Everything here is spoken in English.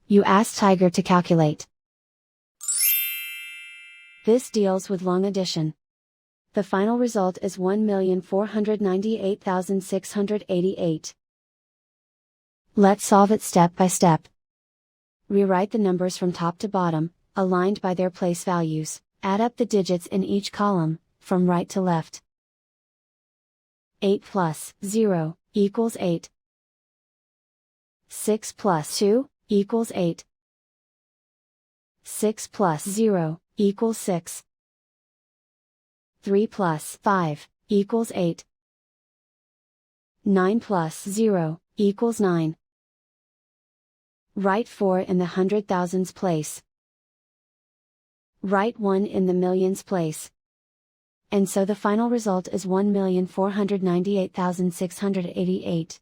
You ask Tiger to calculate. This deals with long addition. The final result is 1,498,688. Let's solve it step by step. Rewrite the numbers from top to bottom, aligned by their place values. Add up the digits in each column, from right to left. 8 plus 0 equals 8. 6 plus 2 equals 8. 6 plus 0 equals 6. 3 plus 5 equals 8. 9 plus 0 equals 9. Write 4 in the hundred thousands place. Write 1 in the millions place. And so the final result is 1,498,688.